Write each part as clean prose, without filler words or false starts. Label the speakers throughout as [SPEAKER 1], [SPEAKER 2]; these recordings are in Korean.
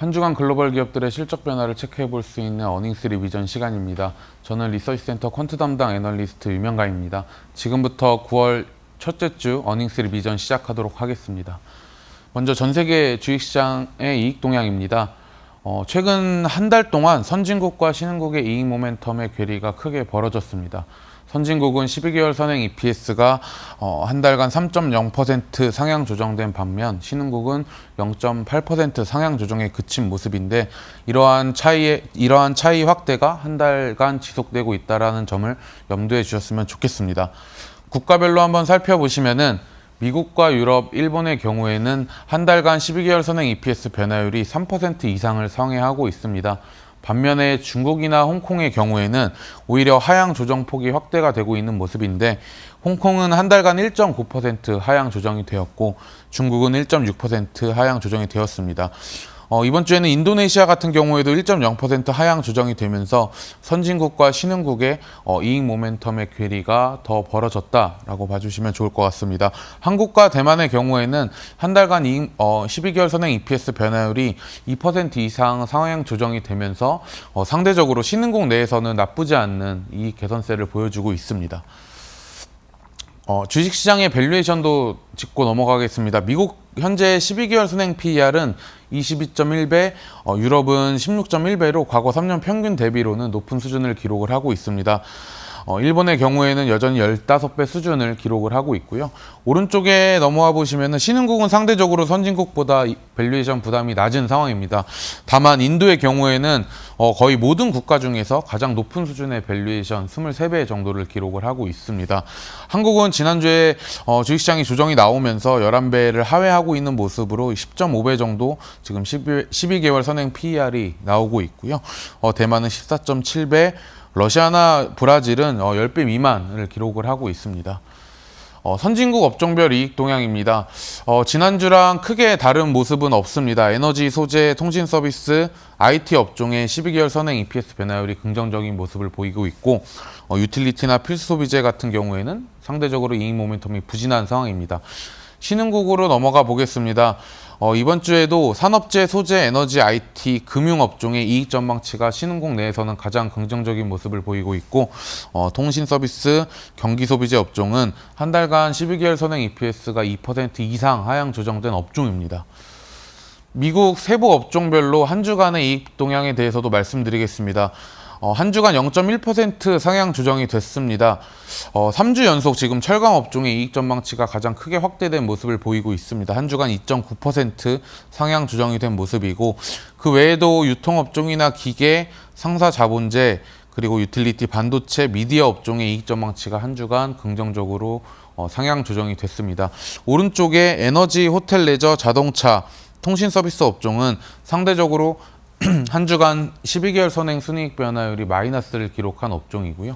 [SPEAKER 1] 한 주간 글로벌 기업들의 실적 변화를 체크해 볼 수 있는 어닝스 리비전 시간입니다. 저는 리서치센터 퀀트 담당 애널리스트 유명가입니다. 지금부터 9월 첫째 주 어닝스 리비전 시작하도록 하겠습니다. 먼저 전 세계 주식시장의 이익 동향입니다. 최근 한 달 동안 선진국과 신흥국의 이익 모멘텀의 괴리가 크게 벌어졌습니다. 선진국은 12개월 선행 EPS가 한 달간 3.0% 상향 조정된 반면 신흥국은 0.8% 상향 조정에 그친 모습인데 이러한 차이 확대가 한 달간 지속되고 있다는 점을 염두에 주셨으면 좋겠습니다. 국가별로 한번 살펴보시면은 미국과 유럽, 일본의 경우에는 한 달간 12개월 선행 EPS 변화율이 3% 이상을 상회하고 있습니다. 반면에 중국이나 홍콩의 경우에는 오히려 하향 조정폭이 확대가 되고 있는 모습인데 홍콩은 한 달간 1.9% 하향 조정이 되었고 중국은 1.6% 하향 조정이 되었습니다. 이번 주에는 인도네시아 같은 경우에도 1.0% 하향 조정이 되면서 선진국과 신흥국의 이익 모멘텀의 괴리가 더 벌어졌다라고 봐주시면 좋을 것 같습니다. 한국과 대만의 경우에는 한 달간 12개월 선행 EPS 변화율이 2% 이상 상향 조정이 되면서 상대적으로 신흥국 내에서는 나쁘지 않는 이익 개선세를 보여주고 있습니다. 주식시장의 밸류에이션도 짚고 넘어가겠습니다. 미국 현재 12개월 선행 PER은 22.1배, 유럽은 16.1배로 과거 3년 평균 대비로는 높은 수준을 기록을 하고 있습니다. 일본의 경우에는 여전히 15배 수준을 기록을 하고 있고요. 오른쪽에 넘어와 보시면 신흥국은 상대적으로 선진국보다 밸류에이션 부담이 낮은 상황입니다. 다만 인도의 경우에는 거의 모든 국가 중에서 가장 높은 수준의 밸류에이션 23배 정도를 기록을 하고 있습니다. 한국은 지난주에 주식시장이 조정이 나오면서 11배를 하회하고 있는 모습으로 10.5배 정도 지금 12개월 선행 PER이 나오고 있고요. 대만은 14.7배, 러시아나 브라질은 10배 미만을 기록을 하고 있습니다. 선진국 업종별 이익 동향입니다. 지난주랑 크게 다른 모습은 없습니다. 에너지, 소재, 통신 서비스, IT 업종의 12개월 선행 EPS 변화율이 긍정적인 모습을 보이고 있고 유틸리티나 필수 소비재 같은 경우에는 상대적으로 이익 모멘텀이 부진한 상황입니다. 신흥국으로 넘어가 보겠습니다. 이번 주에도 산업재, 소재, 에너지, IT, 금융업종의 이익 전망치가 신흥국 내에서는 가장 긍정적인 모습을 보이고 있고 통신 서비스, 경기 소비재 업종은 한 달간 12개월 선행 EPS가 2% 이상 하향 조정된 업종입니다. 미국 세부 업종별로 한 주간의 이익 동향에 대해서도 말씀드리겠습니다. 한 주간 0.1% 상향 조정이 됐습니다. 3주 연속 지금 철강 업종의 이익 전망치가 가장 크게 확대된 모습을 보이고 있습니다. 한 주간 2.9% 상향 조정이 된 모습이고 그 외에도 유통업종이나 기계, 상사자본재, 그리고 유틸리티, 반도체, 미디어 업종의 이익 전망치가 한 주간 긍정적으로 상향 조정이 됐습니다. 오른쪽에 에너지, 호텔, 레저, 자동차, 통신 서비스 업종은 상대적으로 한 주간 12개월 선행 순이익 변화율이 마이너스를 기록한 업종이고요.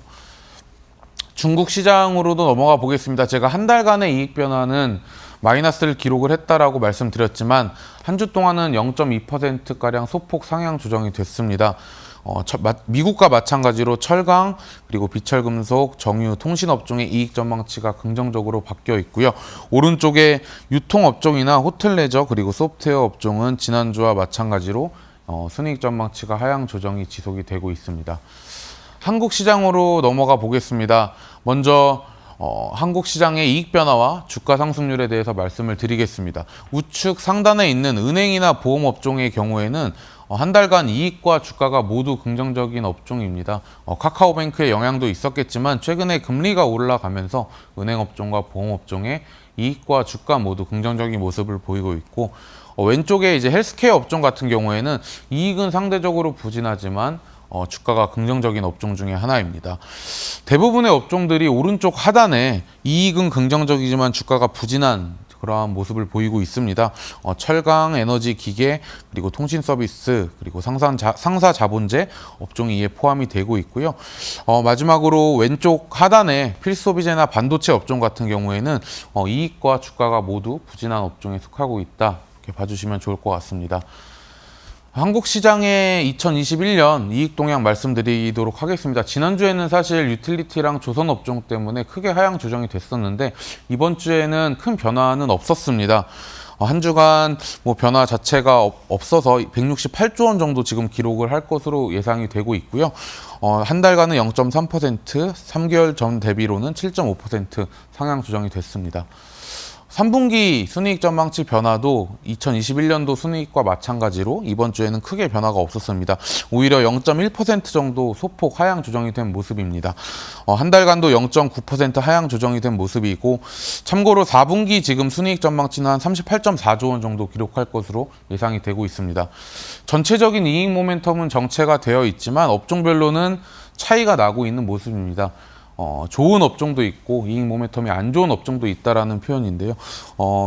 [SPEAKER 1] 중국 시장으로도 넘어가 보겠습니다. 제가 한 달간의 이익 변화는 마이너스를 기록을 했다라고 말씀드렸지만 한 주 동안은 0.2%가량 소폭 상향 조정이 됐습니다. 미국과 마찬가지로 철강, 그리고 비철금속, 정유, 통신업종의 이익 전망치가 긍정적으로 바뀌어 있고요. 오른쪽에 유통업종이나 호텔 레저, 그리고 소프트웨어 업종은 지난주와 마찬가지로 순이익 전망치가 하향 조정이 지속이 되고 있습니다. 한국 시장으로 넘어가 보겠습니다. 먼저 한국 시장의 이익 변화와 주가 상승률에 대해서 말씀을 드리겠습니다. 우측 상단에 있는 은행이나 보험 업종의 경우에는 한 달간 이익과 주가가 모두 긍정적인 업종입니다. 카카오뱅크의 영향도 있었겠지만 최근에 금리가 올라가면서 은행 업종과 보험 업종의 이익과 주가 모두 긍정적인 모습을 보이고 있고 왼쪽에 이제 헬스케어 업종 같은 경우에는 이익은 상대적으로 부진하지만 주가가 긍정적인 업종 중에 하나입니다. 대부분의 업종들이 오른쪽 하단에 이익은 긍정적이지만 주가가 부진한 그러한 모습을 보이고 있습니다. 철강, 에너지, 기계, 그리고 통신 서비스, 그리고 상사 자본재 업종이 이에 포함이 되고 있고요. 마지막으로 왼쪽 하단에 필수 소비재나 반도체 업종 같은 경우에는 이익과 주가가 모두 부진한 업종에 속하고 있다. 이렇게 봐주시면 좋을 것 같습니다. 한국 시장의 2021년 이익 동향 말씀드리도록 하겠습니다. 지난주에는 사실 유틸리티랑 조선 업종 때문에 크게 하향 조정이 됐었는데 이번 주에는 큰 변화는 없었습니다. 한 주간 뭐 변화 자체가 없어서 168조 원 정도 지금 기록을 할 것으로 예상이 되고 있고요. 한 달간은 0.3%, 3개월 전 대비로는 7.5% 상향 조정이 됐습니다. 3분기 순이익 전망치 변화도 2021년도 순이익과 마찬가지로 이번 주에는 크게 변화가 없었습니다. 오히려 0.1% 정도 소폭 하향 조정이 된 모습입니다. 한 달간도 0.9% 하향 조정이 된 모습이고, 참고로 4분기 지금 순이익 전망치는 한 38.4조 원 정도 기록할 것으로 예상이 되고 있습니다. 전체적인 이익 모멘텀은 정체가 되어 있지만 업종별로는 차이가 나고 있는 모습입니다. 좋은 업종도 있고 이익 모멘텀이 안 좋은 업종도 있다라는 표현인데요.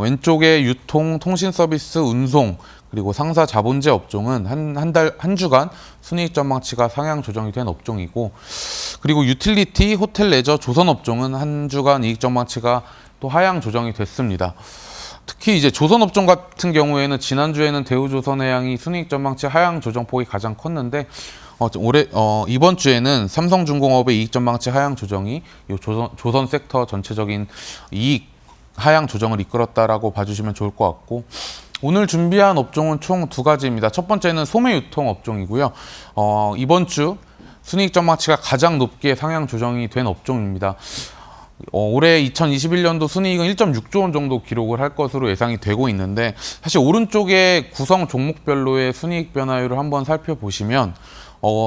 [SPEAKER 1] 왼쪽에 유통, 통신 서비스, 운송, 그리고 상사 자본재 업종은 한 주간 순이익 전망치가 상향 조정이 된 업종이고, 그리고 유틸리티, 호텔 레저, 조선 업종은 한 주간 이익 전망치가 또 하향 조정이 됐습니다. 특히 이제 조선 업종 같은 경우에는 지난주에는 대우조선해양이 순이익 전망치 하향 조정폭이 가장 컸는데, 이번 주에는 삼성중공업의 이익 전망치 하향 조정이 이 조선 섹터 전체적인 이익 하향 조정을 이끌었다라고 봐주시면 좋을 것 같고, 오늘 준비한 업종은 총 2가지입니다. 첫 번째는 소매유통 업종이고요. 이번 주 순이익 전망치가 가장 높게 상향 조정이 된 업종입니다. 올해 2021년도 순이익은 1.6조 원 정도 기록을 할 것으로 예상이 되고 있는데, 사실 오른쪽에 구성 종목별로의 순이익 변화율을 한번 살펴보시면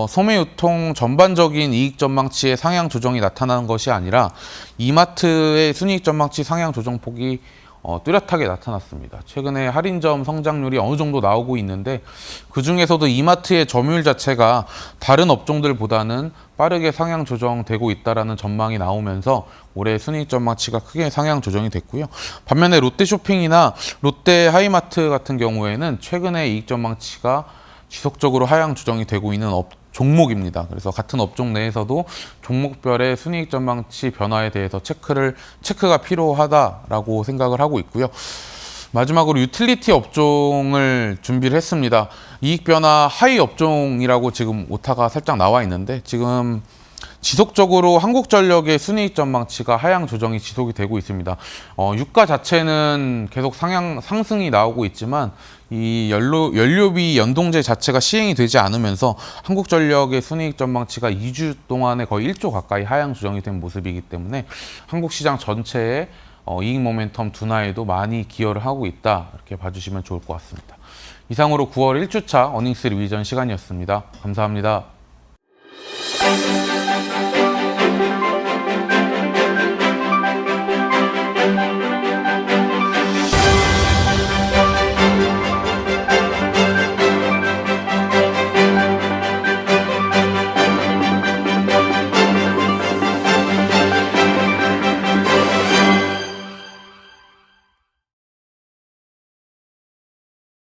[SPEAKER 1] 소매유통 전반적인 이익 전망치의 상향 조정이 나타나는 것이 아니라 이마트의 순이익 전망치 상향 조정폭이 뚜렷하게 나타났습니다. 최근에 할인점 성장률이 어느 정도 나오고 있는데, 그 중에서도 이마트의 점유율 자체가 다른 업종들보다는 빠르게 상향 조정되고 있다라는 전망이 나오면서 올해 순이익 전망치가 크게 상향 조정이 됐고요. 반면에 롯데쇼핑이나 롯데 하이마트 같은 경우에는 최근에 이익 전망치가 지속적으로 하향 조정이 되고 있는 종목입니다. 그래서 같은 업종 내에서도 종목별의 순이익 전망치 변화에 대해서 체크가 필요하다라고 생각을 하고 있고요. 마지막으로 유틸리티 업종을 준비를 했습니다. 이익 변화 하위 업종이라고 지금 오타가 살짝 나와 있는데, 지금 지속적으로 한국전력의 순이익 전망치가 하향 조정이 지속이 되고 있습니다. 유가 자체는 계속 상승이 나오고 있지만 이 연료비 연동제 자체가 시행이 되지 않으면서 한국전력의 순이익 전망치가 2주 동안에 거의 1조 가까이 하향 조정이 된 모습이기 때문에 한국 시장 전체의 이익 모멘텀 둔화에도 많이 기여를 하고 있다, 이렇게 봐주시면 좋을 것 같습니다. 이상으로 9월 1주차 어닝스 리비전 시간이었습니다. 감사합니다.